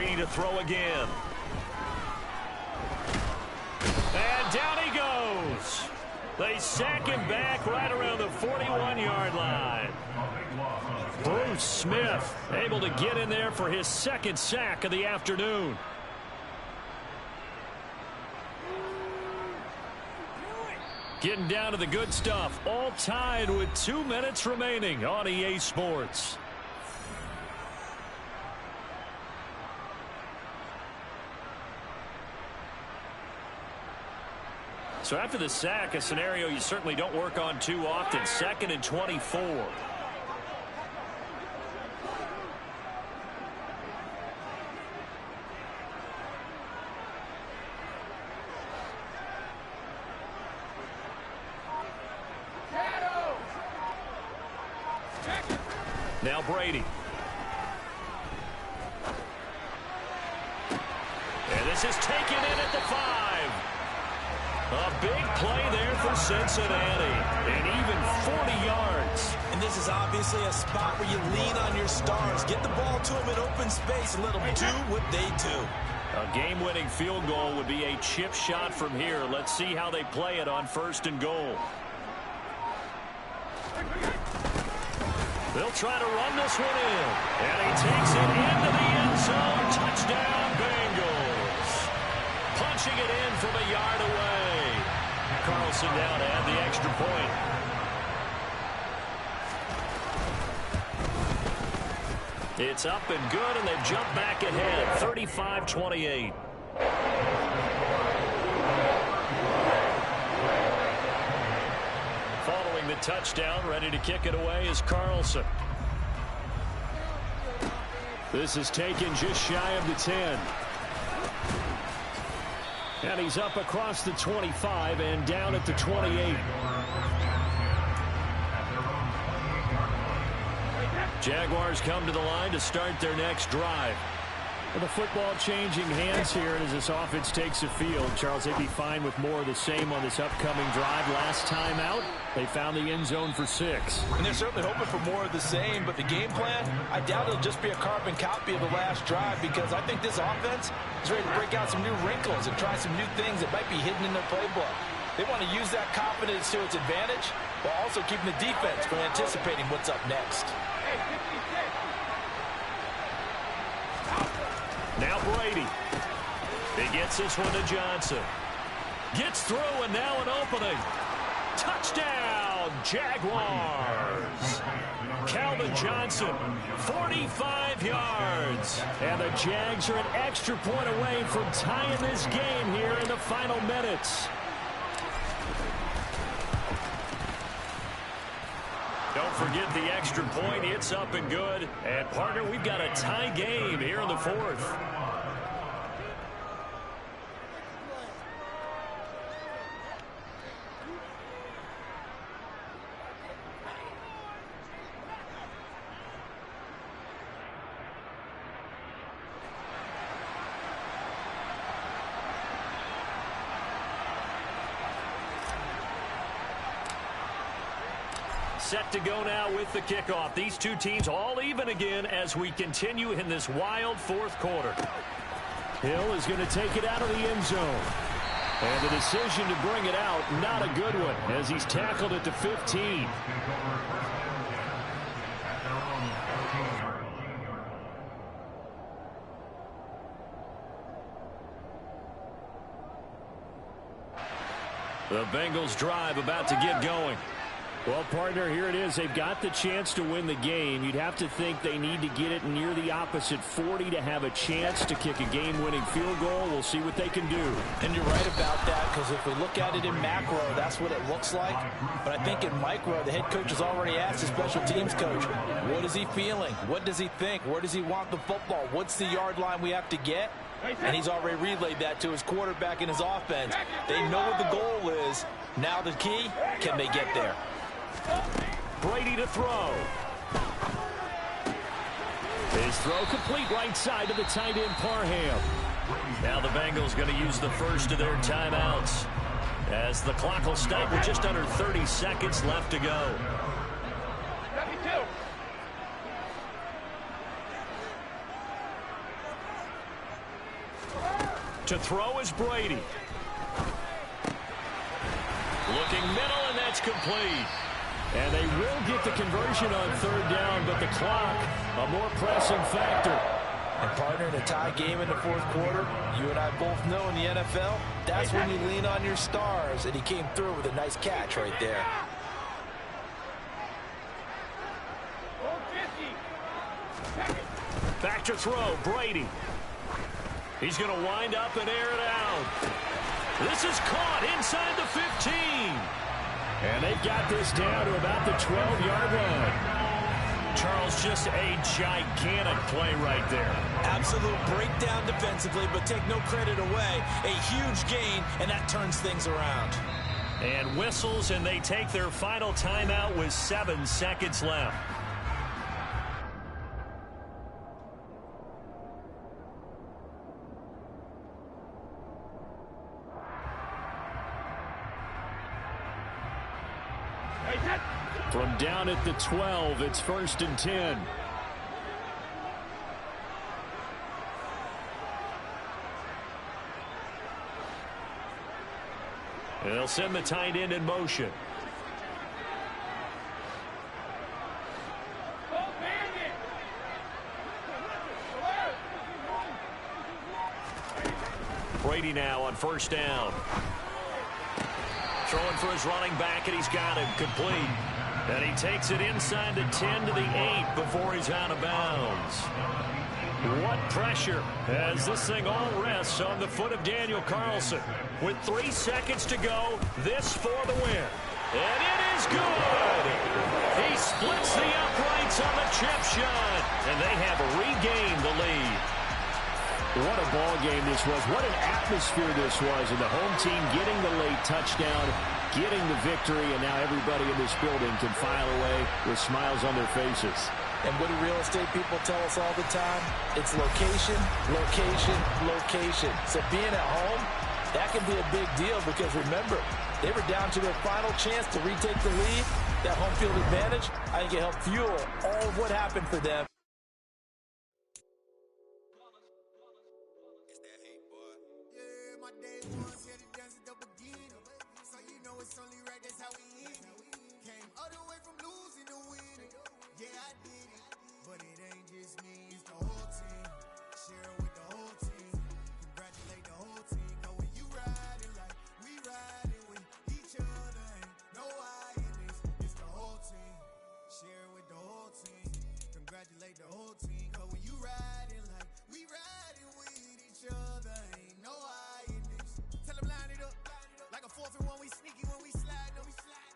Brady to throw again. And down he goes. They sack him back right around the 41-yard line. Bruce Smith able to get in there for his second sack of the afternoon. Getting down to the good stuff. All tied with 2 minutes remaining on EA Sports. So after the sack, a scenario you certainly don't work on too often. 2nd and 24. Now Brady. And this is taken in at the 5. A big play there for Cincinnati. And even 40 yards. And this is obviously a spot where you lean on your stars. Get the ball to them in open space and let them do what they do. A game-winning field goal would be a chip shot from here. Let's see how they play it on 1st and goal. They'll try to run this one in. And he takes it into the end zone. Touchdown, Bengals. Punching it in from a yard away. Carlson down to add the extra point. It's up and good, and they've jumped back ahead. 35-28. Following the touchdown, ready to kick it away is Carlson. This is taken just shy of the 10. And he's up across the 25 and down at the 28. Jaguars come to the line to start their next drive. Well, the football changing hands here as this offense takes the field. Charles, they'd be fine with more of the same on this upcoming drive. Last time out, they found the end zone for 6. And they're certainly hoping for more of the same, but the game plan, I doubt it'll just be a carbon copy of the last drive, because I think this offense is ready to break out some new wrinkles and try some new things that might be hidden in their playbook. They want to use that confidence to its advantage while also keeping the defense from anticipating what's up next. Now Brady. He gets this one to Johnson. Gets through, and now an opening. Touchdown, Jaguars. Calvin Johnson, 45 yards. And the Jags are an extra point away from tying this game here in the final minutes. Don't forget the extra point. It's up and good. And, partner, we've got a tie game here in the 4th. Set to go now with the kickoff. These two teams all even again as we continue in this wild 4th quarter. Hill is going to take it out of the end zone. And the decision to bring it out, not a good one, as he's tackled at the 15. The Bengals drive about to get going. Well, partner, here it is. They've got the chance to win the game. You'd have to think they need to get it near the opposite 40 to have a chance to kick a game-winning field goal. We'll see what they can do. And you're right about that, because if we look at it in macro, that's what it looks like. But I think in micro, the head coach has already asked the special teams coach, what is he feeling? What does he think? Where does he want the football? What's the yard line we have to get? And he's already relayed that to his quarterback and his offense. They know what the goal is. Now the key, can they get there? Brady to throw. His throw complete right side to the tight end Parham. Now the Bengals going to use the first of their timeouts as the clock will stop with just under 30 seconds left to go. To throw is Brady. Looking middle, and that's complete. And they will get the conversion on third down, but the clock, a more pressing factor. And partner, in a tie game in the fourth quarter, you and I both know in the NFL, that's when you lean on your stars. And he came through with a nice catch right there. Back to throw, Brady. He's going to wind up and air it out. This is caught inside the 15. And they've got this down to about the 12-yard line. Charles, just a gigantic play right there. Absolute breakdown defensively, but take no credit away. A huge gain, and that turns things around. And whistles, and they take their final timeout with 7 seconds left. From down at the 12, it's 1st and 10. And they'll send the tight end in motion. Brady now on 1st down. Throwing for his running back, and he's got him complete. And he takes it inside the 10 to the 8 before he's out of bounds. What pressure as this thing all rests on the foot of Daniel Carlson. With 3 seconds to go, this for the win. And it is good! He splits the uprights on the chip shot, and they have regained the lead. What a ball game this was. What an atmosphere this was. And the home team getting the late touchdown, getting the victory, and now everybody in this building can file away with smiles on their faces. And what do real estate people tell us all the time? It's location, location, location. So being at home, that can be a big deal because remember, they were down to their final chance to retake the lead. That home field advantage, I think it helped fuel all of what happened for them. Congratulate the whole team, cause when you riding like we riding with each other, ain't no I in this. Tell them line it up, like a 4th and 1, we sneaky when we slide them.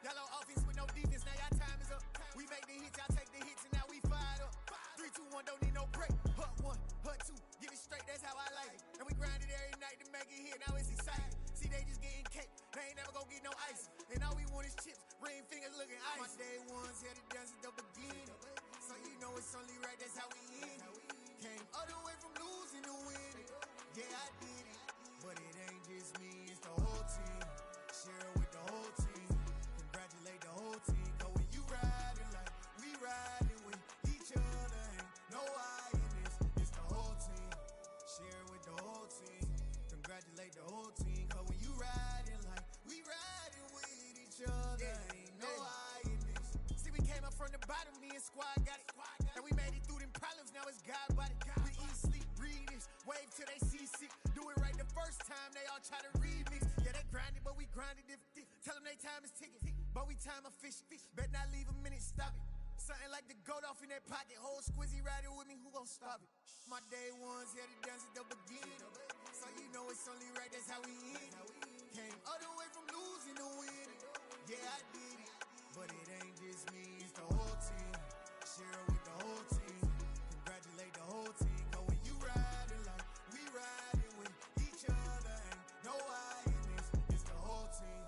Y'all on offense with no defense, now y'all time is up. We make the hits, y'all take the hits, and now we fired up. 3, 2, 1, don't need no break. Hut 1, hut 2, get it straight, that's how I like it. And we grind it every night to make it hit, now it's exciting. See, they just getting cake, they ain't never gonna get no ice. And all we want is chips, ring fingers looking ice. My day ones here to dance at the beginning. So you know it's only right, that's how we end it. Came all the way from losing to winning. Yeah, I did it. But it ain't just me, it's the whole team. Share it with the whole team. Congratulate the whole team. Cause when you riding like we riding with each other, ain't no I in this. It's the whole team. Share it with the whole team. Congratulate the whole team. Cause when you riding like we riding with each other, ain't no I in this. See, we came up from the bottom, me and squad got it. And we made it through them problems, now it's God body. We eat, sleep, breathe this, wave till they see sick. Do it right the first time, they all try to remix. Yeah, they grinded, but we grinded if tell them they time is ticking. But we time a fish. Bet not leave a minute, stop it. Something like the goat off in that pocket. Whole squizzy riding with me, who gon' stop it? My day ones here to dance at the beginning. So you know it's only right, that's how we end it. Came all the way from losing to winning. Yeah, I did it. But it ain't just me, it's the whole team. Share it with the whole team. Congratulate the whole team. Cause when you riding like we riding with each other, ain't no I in this. It's the whole team.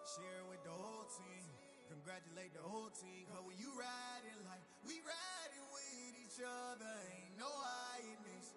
Share it with the whole team. Congratulate the whole team. Cause when you riding like we riding with each other, ain't no I in this.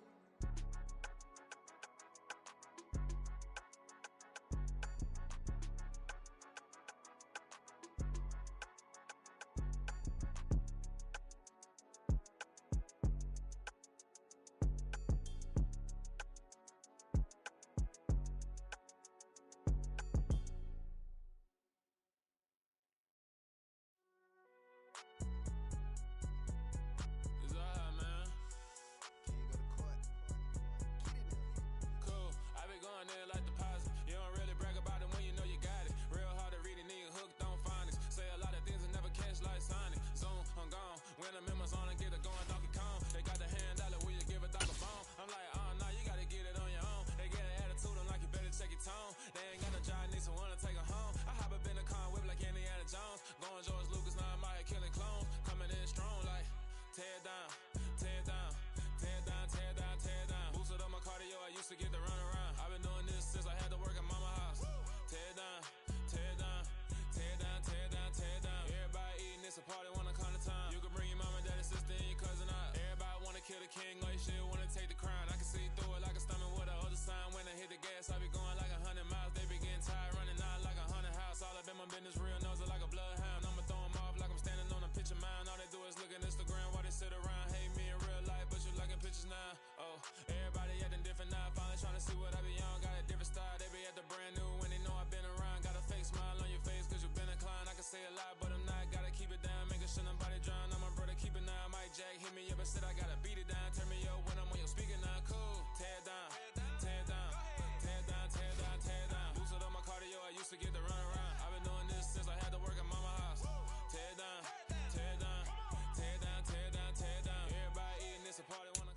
the king, like shit, wanna take the crown. I can see through it like a stomach with a other sign. When I hit the gas, I be going like 100 miles. They be getting tired, running out like a 100 house. All up in my business, real nose like a bloodhound. I'ma throw them off like I'm standing on a picture mound. All they do is look at Instagram while they sit around. Hate me in real life, but you liking pictures now. Oh, everybody acting different now. Finally trying to see what I be on. Got a different style, they be at the brand new when they know I've been around. Got a fake smile on your face cause you been inclined. I can say a lot, but I'm not. Gotta keep it down, making sure nobody drown. I'm my brother, keep it now. Mike Jack hit me up and said I gotta beat it down. Turn me up when I'm on your speaker now. Cool, tear down, tear down, tear down, tear down, tear down. Lose it on my cardio, I used to get the run around. I've been doing this since I had to work at mama house. Tear down, tear down, tear down, tear down, tear down. Everybody eating this a party wanna.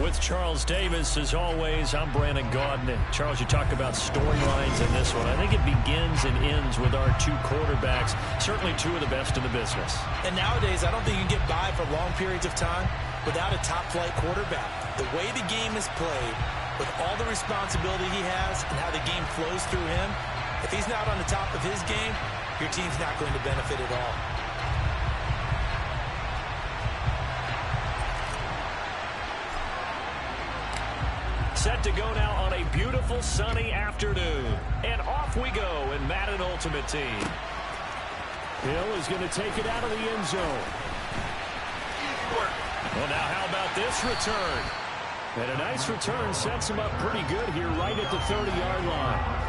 With Charles Davis, as always, I'm Brandon Gaudin. And Charles, you talk about storylines in this one. I think it begins and ends with our two quarterbacks, certainly two of the best in the business. And nowadays, I don't think you can get by for long periods of time without a top-flight quarterback. The way the game is played, with all the responsibility he has and how the game flows through him, if he's not on the top of his game, your team's not going to benefit at all. Set to go now on a beautiful sunny afternoon. And off we go in Madden Ultimate Team. Hill is going to take it out of the end zone. Well, now how about this return? And a nice return sets him up pretty good here right at the 30-yard line.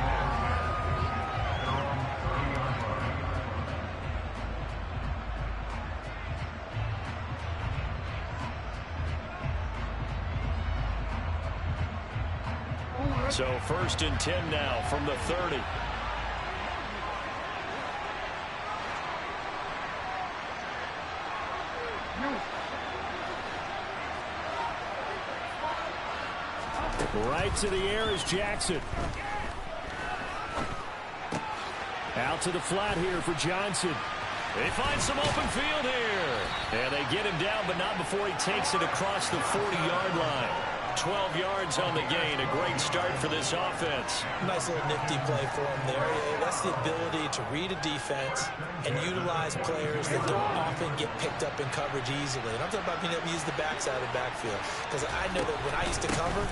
So 1st and 10 now from the 30. Right to the air is Jackson. Out to the flat here for Johnson. They find some open field here. And they get him down, but not before he takes it across the 40-yard line. 12 yards on the gain. A great start for this offense. Nice little nifty play for him there. That's the ability to read a defense and utilize players that don't often get picked up in coverage easily. And I'm talking about being able to use the backside of the backfield. Because I know that when I used to cover,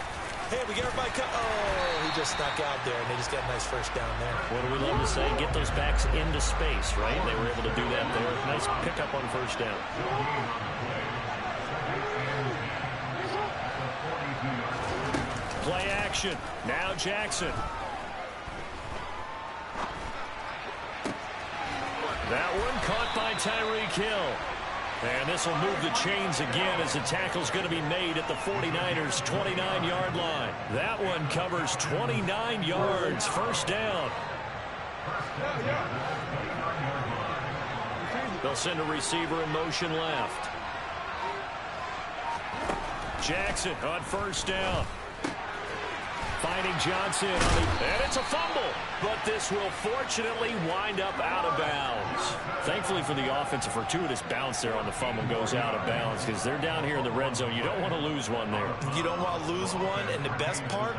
hey, we get everybody cut. Oh, he just snuck out there, and they just got a nice first down there. What do we love to say? Get those backs into space, right? They were able to do that there. Nice pickup on first down. Play action. Now Jackson. That one caught by Tyreek Hill. And this will move the chains again as the tackle's going to be made at the 49ers' 29-yard line. That one covers 29 yards. First down. They'll send a receiver in motion left. Jackson on first down. Finding Johnson, and it's a fumble. But this will fortunately wind up out of bounds. Thankfully for the offense, a fortuitous bounce there on the fumble goes out of bounds because they're down here in the red zone. You don't want to lose one there. You don't want to lose one, and the best part,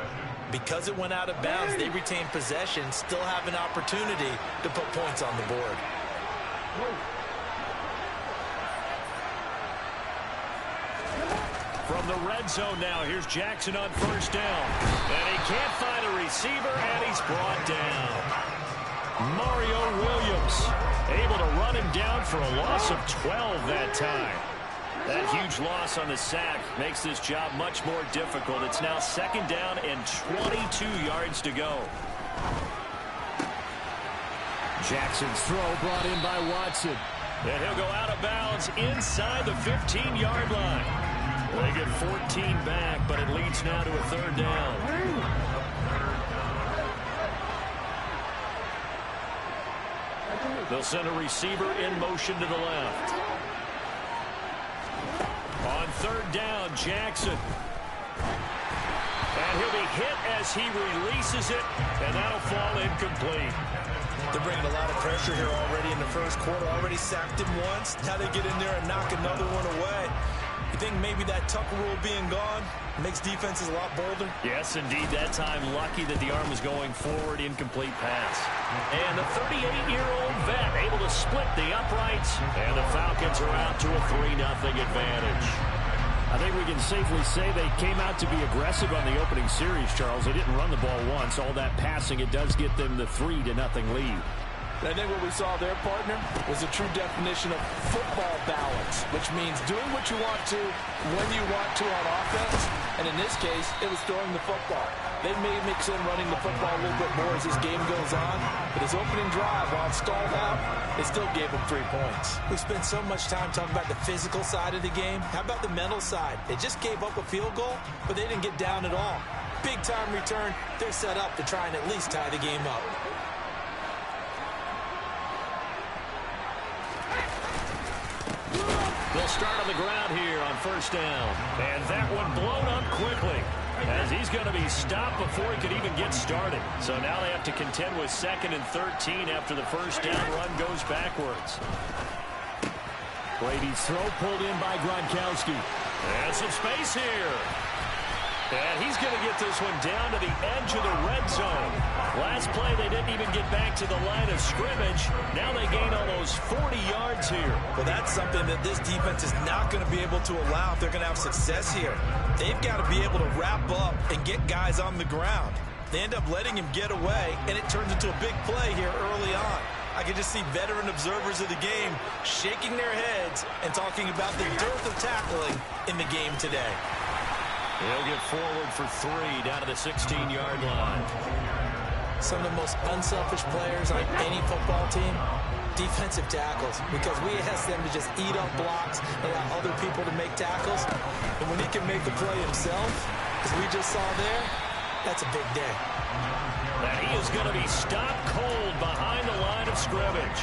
because it went out of bounds, they retain possession, still have an opportunity to put points on the board. From the red zone now, here's Jackson on first down. And he can't find a receiver, and he's brought down. Mario Williams able to run him down for a loss of 12 that time. That huge loss on the sack makes this job much more difficult. It's now second down and 22 yards to go. Jackson's throw brought in by Watson. And he'll go out of bounds inside the 15-yard line. They get 14 back, but it leads now to a third down. They'll send a receiver in motion to the left. On third down, Jackson. And he'll be hit as he releases it, and that'll fall incomplete. They're bringing a lot of pressure here already in the first quarter. Already sacked him once. Now they get in there and knock another one away. You think maybe that Tucker rule being gone makes defenses a lot bolder? Yes, indeed. That time, lucky that the arm was going forward, incomplete pass. And the 38-year-old vet able to split the uprights, and the Falcons are out to a 3-0 advantage. I think we can safely say they came out to be aggressive on the opening series, Charles. They didn't run the ball once. All that passing, it does get them the 3-0 lead. I think what we saw there, partner, was a true definition of football balance, which means doing what you want to when you want to on offense. And in this case, it was throwing the football. They may mix in running the football a little bit more as this game goes on, but his opening drive, while it stalled out, it still gave him 3 points. We spent so much time talking about the physical side of the game. How about the mental side? They just gave up a field goal, but they didn't get down at all. Big time return. They're set up to try and at least tie the game up. They'll start on the ground here on first down. And that one blown up quickly, as he's going to be stopped before he could even get started. So now they have to contend with 2nd and 13 after the first down run goes backwards. Brady's throw pulled in by Gronkowski. And some space here. And he's going to get this one down to the edge of the red zone. Last play, they didn't even get back to the line of scrimmage. Now they gain almost 40 yards here. Well, that's something that this defense is not going to be able to allow if they're going to have success here. They've got to be able to wrap up and get guys on the ground. They end up letting him get away, and it turns into a big play here early on. I can just see veteran observers of the game shaking their heads and talking about the dearth of tackling in the game today. He'll get forward for 3 down to the 16-yard line. Some of the most unselfish players on any football team, defensive tackles, because we ask them to just eat up blocks, allow other people to make tackles. And when he can make the play himself, as we just saw there, that's a big day. And he is going to be stopped cold behind the line of scrimmage.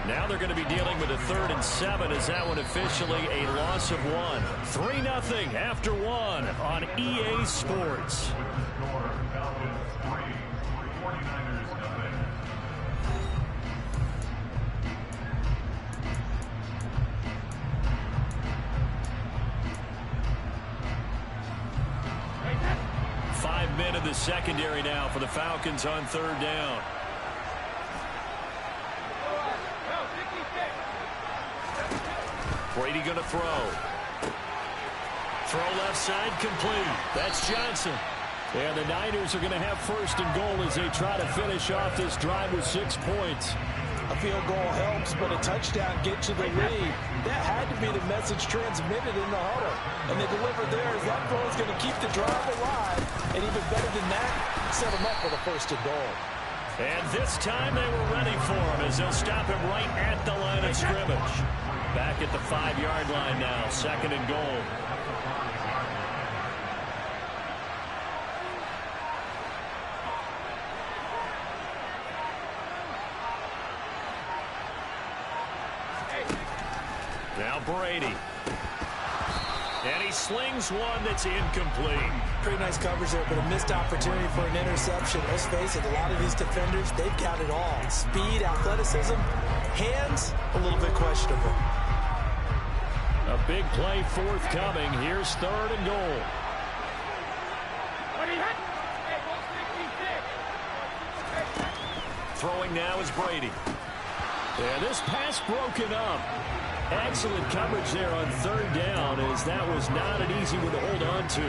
Now they're going to be dealing with a 3rd and 7 as that one officially a loss of 1. 3-0 after 1 on EA Sports. Men in the secondary now for the Falcons on 3rd down. Brady going to throw. Throw left side complete. That's Johnson. And the Niners are going to have 1st and goal as they try to finish off this drive with 6 points. A field goal helps, but a touchdown gets you the lead. That had to be the message transmitted in the huddle. And they delivered there as that throw is going to keep the drive alive. And even better than that, set them up for the 1st and goal. And this time they were ready for him as they'll stop him right at the line of scrimmage. Back at the 5-yard line now, 2nd and goal. Now Brady. And he slings one that's incomplete. Pretty nice coverage there, but a missed opportunity for an interception. Let's face it, a lot of these defenders, they've got it all. Speed, athleticism, hands, a little bit questionable. A big play forthcoming. Here's 3rd and goal. Throwing now is Brady. And this pass broken up. Excellent coverage there on 3rd down, as that was not an easy one to hold on to.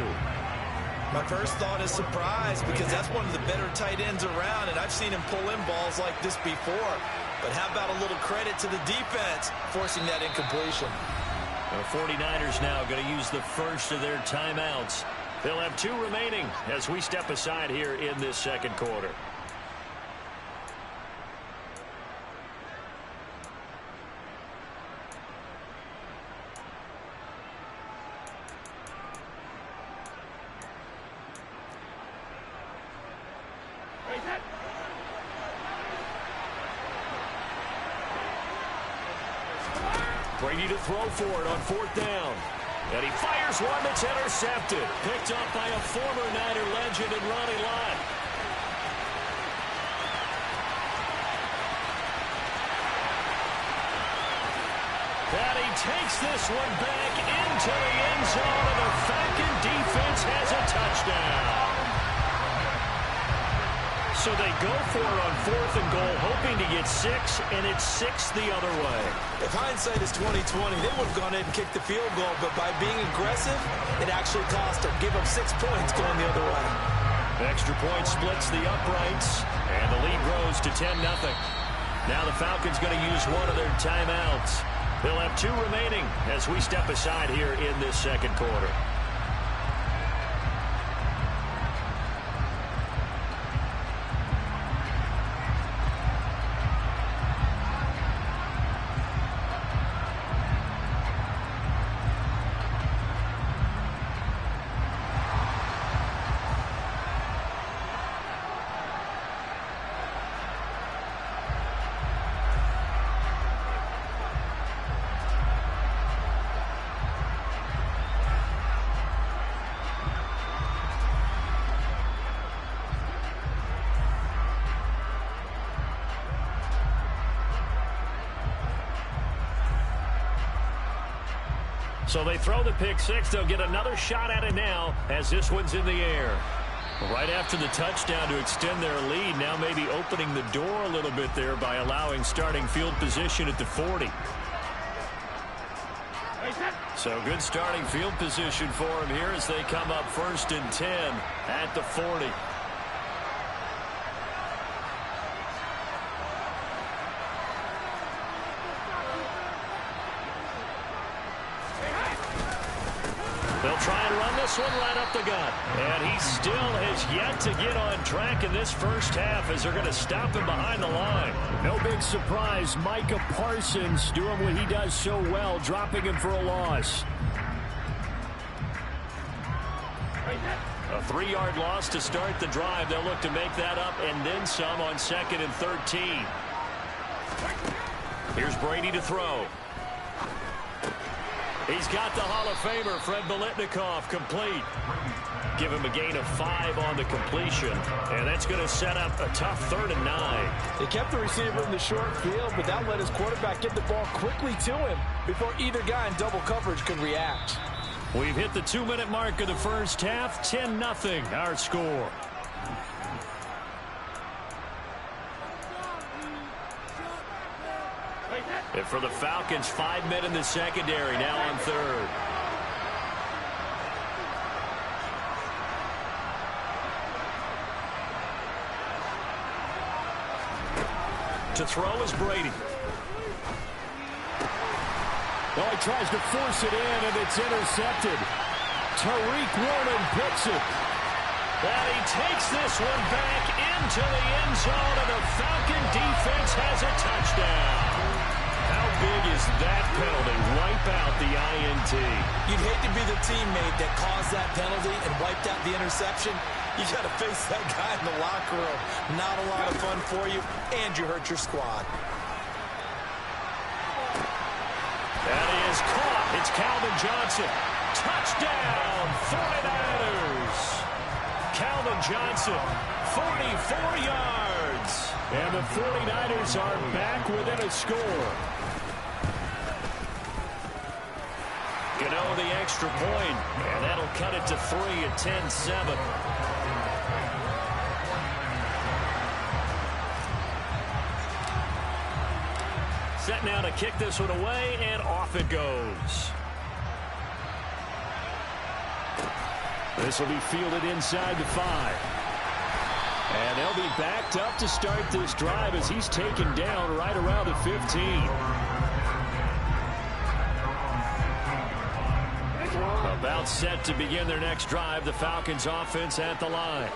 My first thought is surprise, because that's one of the better tight ends around, and I've seen him pull in balls like this before. But how about a little credit to the defense forcing that incompletion? The 49ers now going to use the first of their timeouts. They'll have 2 remaining as we step aside here in this 2nd quarter. Brady to throw for it on 4th down. And he fires one that's intercepted. Picked up by a former Niner legend in Ronnie Lott. Patty takes this one back into the end zone, and the Falcon defense has a touchdown. So they go for it on 4th and goal, hoping to get 6, and it's 6 the other way. If hindsight is 20/20, they would have gone in and kicked the field goal, but by being aggressive, it actually cost them. Give up 6 points going the other way. The extra point splits the uprights, and the lead grows to 10-0. Now the Falcons going to use one of their timeouts. They'll have 2 remaining as we step aside here in this second quarter. So they throw the pick 6. They'll get another shot at it now as this one's in the air. Right after the touchdown to extend their lead, now maybe opening the door a little bit there by allowing starting field position at the 40. So good starting field position for them here as they come up 1st and 10 at the 40. They'll try and run this one right up the gut. And he still has yet to get on track in this first half as they're going to stop him behind the line. No big surprise. Micah Parsons doing what he does so well, dropping him for a loss. A 3-yard loss to start the drive. They'll look to make that up and then some on 2nd and 13. Here's Brady to throw. He's got the Hall of Famer, Fred Biletnikoff, complete. Give him a gain of 5 on the completion. And that's going to set up a tough 3rd and 9. They kept the receiver in the short field, but that let his quarterback get the ball quickly to him before either guy in double coverage could react. We've hit the 2-minute mark of the first half. 10-0 our score. And for the Falcons, 5 men in the secondary, now on 3rd. To throw is Brady. Well, he tries to force it in, and it's intercepted. Tariq Woolen picks it. And he takes this one back into the end zone, and the Falcon defense has a touchdown. How big is that penalty? Wipe out the INT. You'd hate to be the teammate that caused that penalty and wiped out the interception. You got to face that guy in the locker room. Not a lot of fun for you, and you hurt your squad. That is caught. It's Calvin Johnson. Touchdown, 49ers. Calvin Johnson, 44 yards. And the 49ers are back within a score. Gano the extra point, and that'll cut it to 3 at 10-7. Set now to kick this one away, and off it goes. This will be fielded inside the 5. And they'll be backed up to start this drive as he's taken down right around the 15. About set to begin their next drive, the Falcons offense at the line.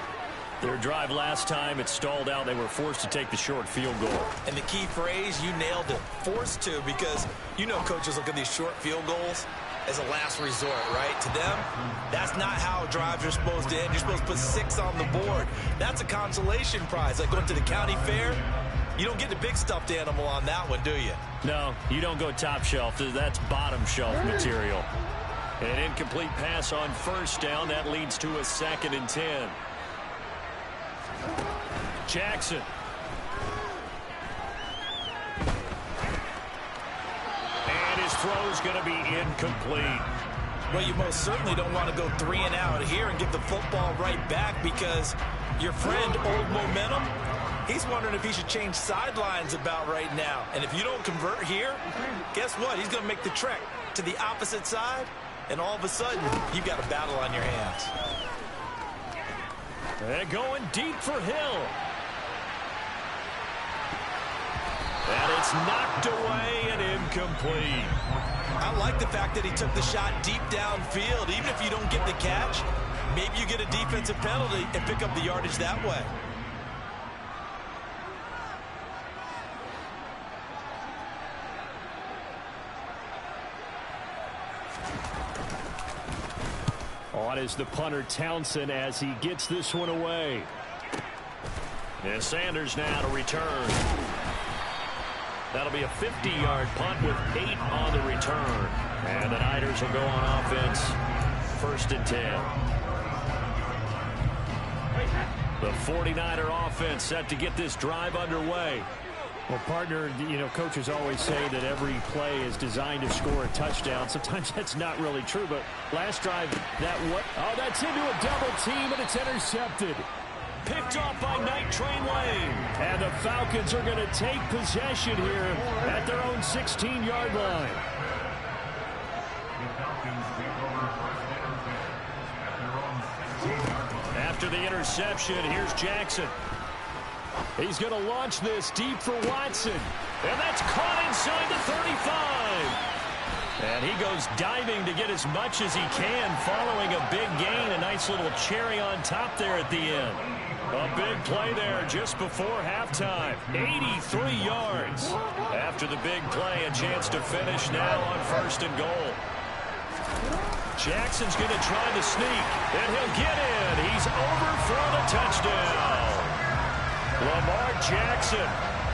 Their drive last time, it stalled out. They were forced to take the short field goal. And the key phrase, you nailed it. Forced to, because you know coaches look at these short field goals as a last resort, right? To them, that's not how drives are supposed to end. You're supposed to put 6 on the board. That's a consolation prize. Like going to the county fair, you don't get the big stuffed animal on that one, do you? No, you don't go top shelf. That's bottom shelf material. An incomplete pass on first down. That leads to a 2nd and 10. Jackson. And his throw's going to be incomplete. Well, you most certainly don't want to go 3 and out here and give the football right back, because your friend, Old Momentum, he's wondering if he should change sidelines about right now. And if you don't convert here, guess what? He's going to make the trek to the opposite side, and all of a sudden, you've got a battle on your hands. They're going deep for Hill. And it's knocked away and incomplete. I like the fact that he took the shot deep downfield. Even if you don't get the catch, maybe you get a defensive penalty and pick up the yardage that way. On is the punter, Townsend, as he gets this one away. And Sanders now to return. That'll be a 50-yard punt with 8 on the return. And the Niners will go on offense, 1st and 10. The 49er offense set to get this drive underway. Well, partner, you know, coaches always say that every play is designed to score a touchdown. Sometimes that's not really true, but last drive, that's into a double team, and it's intercepted. Picked off by Night Train Lane. And the Falcons are going to take possession here at their own 16-yard line. After the interception, here's Jackson. He's going to launch this deep for Watson. And that's caught inside the 35. And he goes diving to get as much as he can following a big gain. A nice little cherry on top there at the end. A big play there just before halftime. 83 yards. After the big play, a chance to finish now on 1st and goal. Jackson's going to try the sneak, and he'll get in. He's over for the touchdown. Lamar Jackson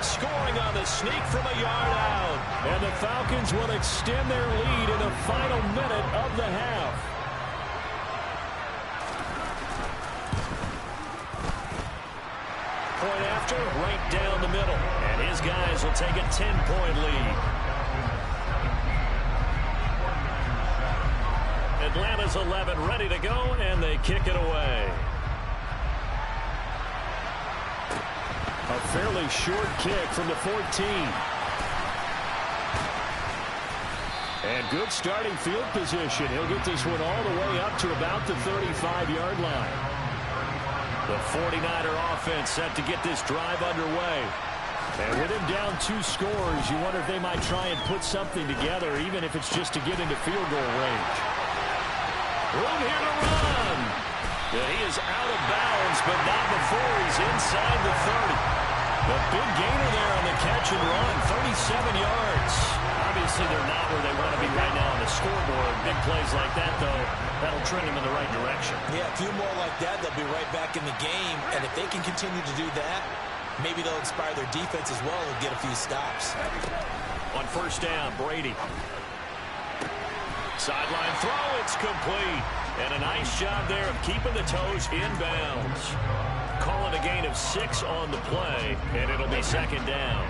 scoring on the sneak from a yard out. And the Falcons will extend their lead in the final minute of the half. Point after, right down the middle. And his guys will take a 10-point lead. Atlanta's 11 ready to go, and they kick it away. A fairly short kick from the 14. And good starting field position. He'll get this one all the way up to about the 35-yard line. The 49er offense set to get this drive underway. And with him down 2 scores, you wonder if they might try and put something together, even if it's just to get into field goal range. Room here to run. Yeah, he is out of bounds, but not before he's inside the 30. The big gainer there on the catch and run, 37 yards. Obviously, they're not where they want to be right now on the scoreboard. Big plays like that, though, that'll trend them in the right direction. Yeah, a few more like that, they'll be right back in the game. And if they can continue to do that, maybe they'll inspire their defense as well and get a few stops. On 1st down, Brady. Sideline throw, it's complete. And a nice job there of keeping the toes inbounds. Calling a gain of 6 on the play, and it'll be 2nd down.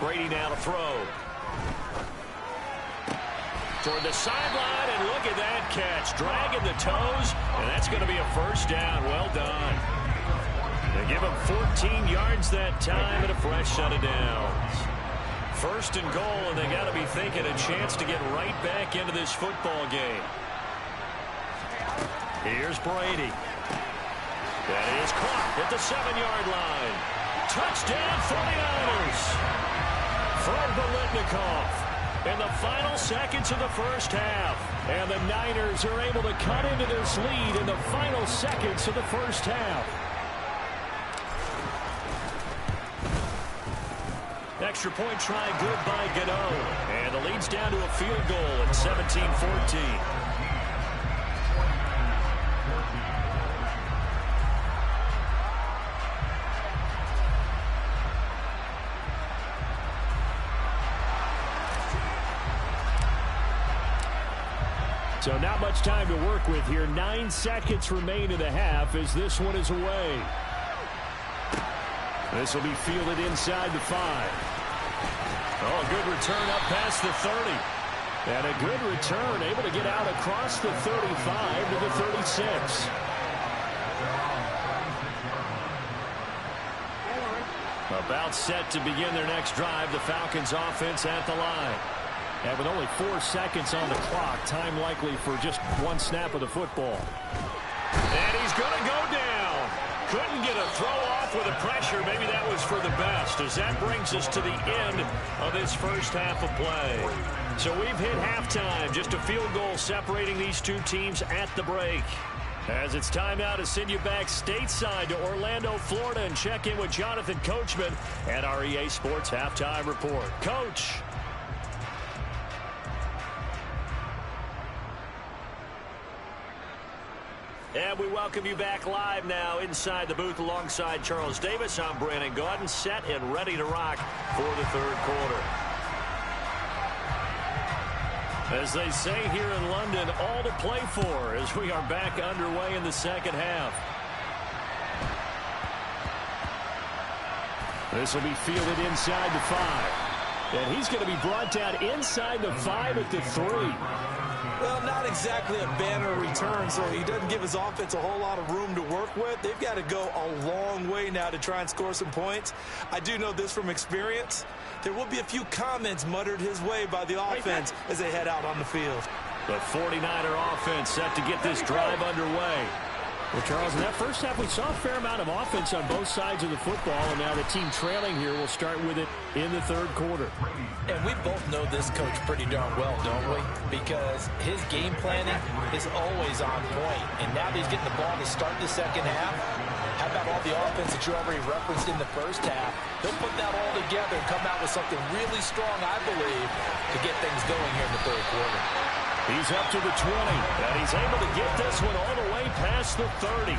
Brady now to throw. Toward the sideline, and look at that catch. Dragging the toes, and that's going to be a 1st down. Well done. They give him 14 yards that time and a fresh set of downs. 1st and goal, and they got to be thinking a chance to get right back into this football game. Here's Brady. That is caught at the 7-yard line. Touchdown 49ers. Fred Biletnikoff in the final seconds of the 1st half. And the Niners are able to cut into this lead in the final seconds of the 1st half. Extra point try good by Gano. And the lead's down to a field goal at 17-14. So not much time to work with here. 9 seconds remain in the half as this one is away. This will be fielded inside the 5. Oh, a good return up past the 30. And a good return, able to get out across the 35 to the 36. About set to begin their next drive, the Falcons offense at the line. And with only 4 seconds on the clock, time likely for just one snap of the football. And he's going to go down. Couldn't get a throw off with the pressure. Maybe that was for the best, as that brings us to the end of this first half of play. So we've hit halftime. Just a field goal separating these two teams at the break. As it's time now to send you back stateside to Orlando, Florida, and check in with Jonathan Coachman at our EA Sports Halftime Report. Coach. And we welcome you back live now inside the booth alongside Charles Davis. I'm Brandon Gaudin, set and ready to rock for the third quarter. As they say here in London, all to play for as we are back underway in the second half. This will be fielded inside the 5. And he's going to be brought down inside the 5 at the 3. Well, not exactly a banner return, so he doesn't give his offense a whole lot of room to work with. They've got to go a long way now to try and score some points. I do know this from experience. There will be a few comments muttered his way by the offense as they head out on the field. The 49er offense set to get this drive underway. Well, Charles, in that first half, we saw a fair amount of offense on both sides of the football, and now the team trailing here will start with it in the third quarter. And we both know this coach pretty darn well, don't we? Because his game planning is always on point. And now that he's getting the ball to start the second half, how about all the offense that you already referenced in the first half? He'll put that all together and come out with something really strong, I believe, to get things going here in the third quarter. He's up to the 20, and he's able to get this one all the way past the 30.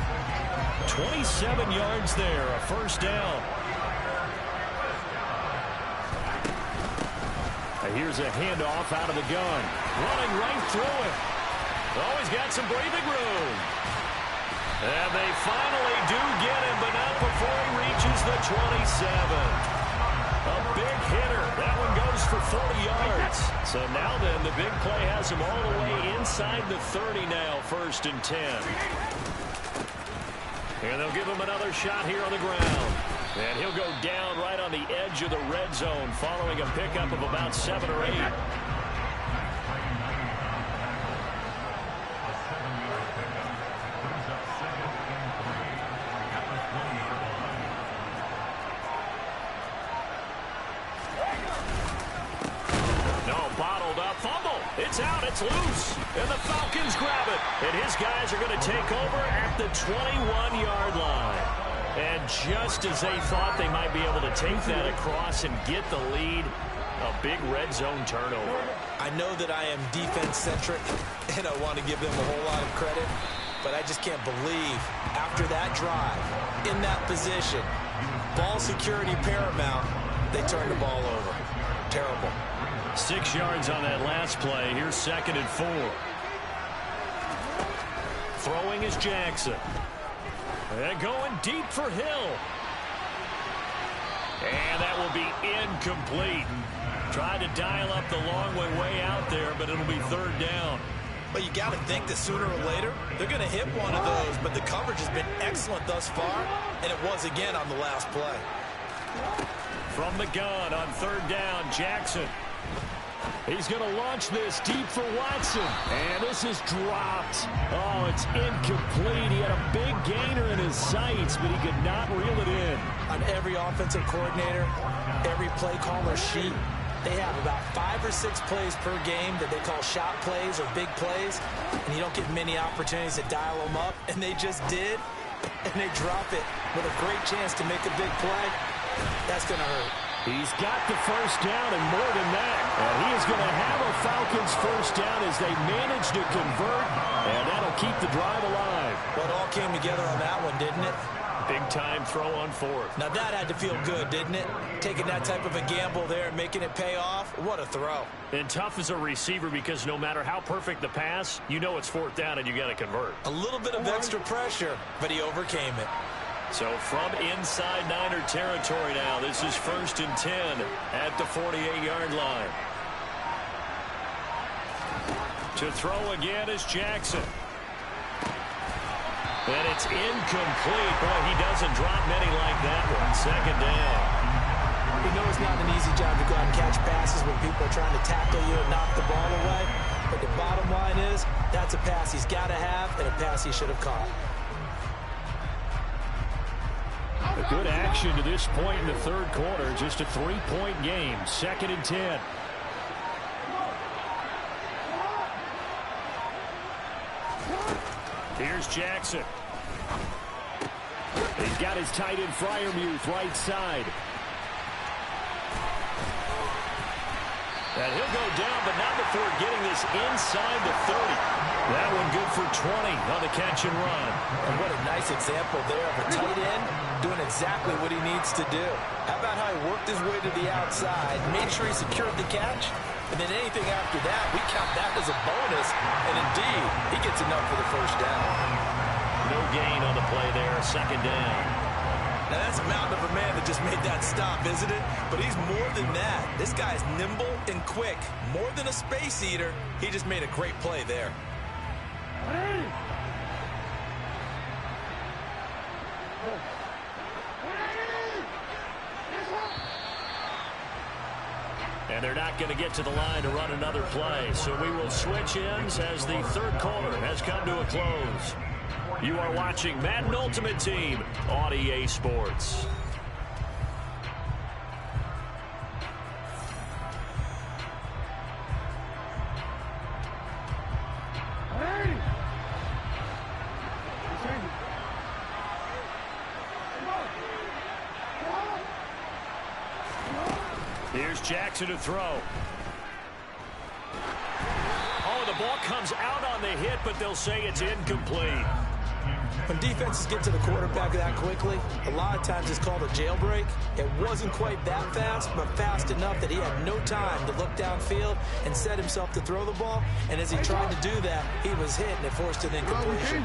27 yards there, a first down. And here's a handoff out of the gun. Running right through it. Oh, he's got some breathing room. And they finally do get him, but not before he reaches the 27. A big hitter. That one goes for 40 yards. So now then, the big play has him all the way inside the 30 now, 1st and 10. And they'll give him another shot here on the ground. And he'll go down right on the edge of the red zone following a pickup of about 7 or 8. It's out, it's loose, and the Falcons grab it. And his guys are going to take over at the 21-yard line. And just as they thought they might be able to take that across and get the lead, a big red zone turnover. I know that I am defense-centric, and I want to give them a whole lot of credit, but I just can't believe after that drive, in that position, ball security paramount, they turned the ball over. Terrible. 6 yards on that last play. Here's 2nd and 4. Throwing is Jackson. And going deep for Hill. And that will be incomplete. Tried to dial up the long way out there, but it'll be 3rd down. Well, you got to think that sooner or later, they're going to hit one of those, but the coverage has been excellent thus far, and it was again on the last play. From the gun on 3rd down, Jackson. He's going to launch this deep for Watson. And this is dropped. Oh, it's incomplete. He had a big gainer in his sights, but he could not reel it in. On every offensive coordinator, every play caller sheet, they have about 5 or 6 plays per game that they call shot plays or big plays. And you don't get many opportunities to dial them up. And they just did. And they drop it with a great chance to make a big play. That's going to hurt. He's got the first down and more than that. And he is going to have a Falcons first down as they manage to convert. And that'll keep the drive alive. Well, it all came together on that one, didn't it? Big-time throw on 4th. Now, that had to feel good, didn't it? Taking that type of a gamble there and making it pay off. What a throw. And tough as a receiver because no matter how perfect the pass, you know it's 4th down and you got to convert. A little bit of extra pressure, but he overcame it. So from inside Niner territory now, this is 1st and 10 at the 48-yard line. To throw again is Jackson. And it's incomplete. Boy, he doesn't drop many like that one. 2nd down. You know it's not an easy job to go out and catch passes when people are trying to tackle you and knock the ball away. But the bottom line is, that's a pass he's got to have and a pass he should have caught. A good action to this point in the 3rd quarter. Just a 3-point game. 2nd and 10. Here's Jackson. He's got his tight end Freiermuth right side. And he'll go down, but not before getting this inside the 30. That one good for 20 on the catch and run. And what a nice example there of a tight end doing exactly what he needs to do. How about how he worked his way to the outside, made sure he secured the catch, and then anything after that, we count that as a bonus. And indeed, he gets enough for the 1st down. No gain on the play there, 2nd down. Now, that's a mountain of a man that just made that stop, isn't it? But he's more than that. This guy's nimble and quick. More than a space eater, he just made a great play there. And they're not going to get to the line to run another play. So we will switch ends as the 3rd quarter has come to a close. You are watching Madden Ultimate Team on EA Sports. Here's Jackson to throw. Oh, the ball comes out on the hit, but they'll say it's incomplete. When defenses get to the quarterback that quickly, a lot of times it's called a jailbreak. It wasn't quite that fast, but fast enough that he had no time to look downfield and set himself to throw the ball. And as he tried to do that, he was hit and it forced an incompletion.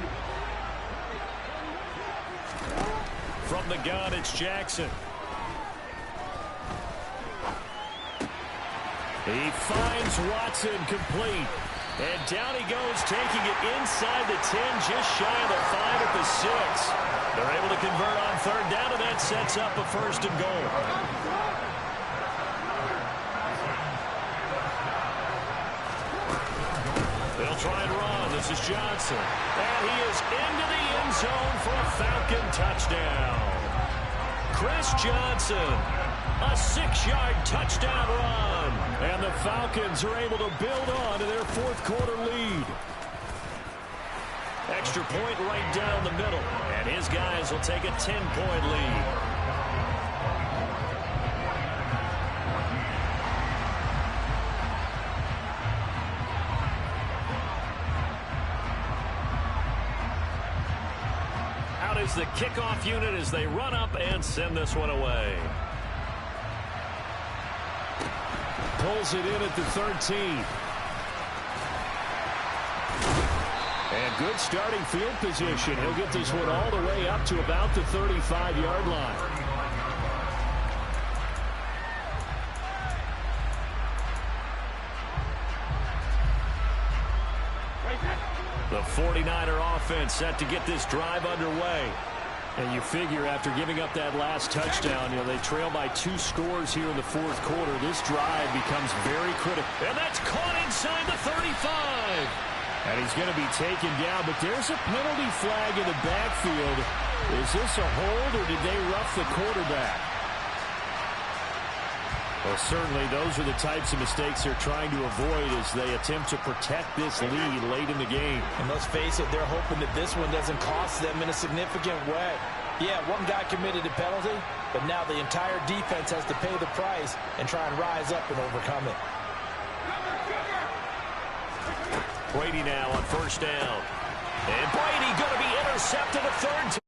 From the gun, it's Jackson. He finds Watson complete. And down he goes, taking it inside the 10, just shy of the 5 at the 6. They're able to convert on 3rd down, and that sets up a 1st and goal. They'll try and run. This is Johnson. And he is into the end zone for a Falcon touchdown. Chris Johnson. A 6-yard touchdown run. And the Falcons are able to build on to their 4th quarter lead. Extra point right down the middle. And his guys will take a 10-point lead. Out is the kickoff unit as they run up and send this one away. Pulls it in at the 13. And good starting field position. He'll get this one all the way up to about the 35-yard line. The 49er offense set to get this drive underway. And you figure after giving up that last touchdown, they trail by 2 scores here in the 4th quarter. This drive becomes very critical. And that's caught inside the 35. And he's going to be taken down, but there's a penalty flag in the backfield. Is this a hold, or did they rough the quarterback? Well, certainly those are the types of mistakes they're trying to avoid as they attempt to protect this lead late in the game. And let's face it, they're hoping that this one doesn't cost them in a significant way. Yeah, one guy committed a penalty, but now the entire defense has to pay the price and try and rise up and overcome it. Brady now on 1st down. And Brady going to be intercepted a 3rd time.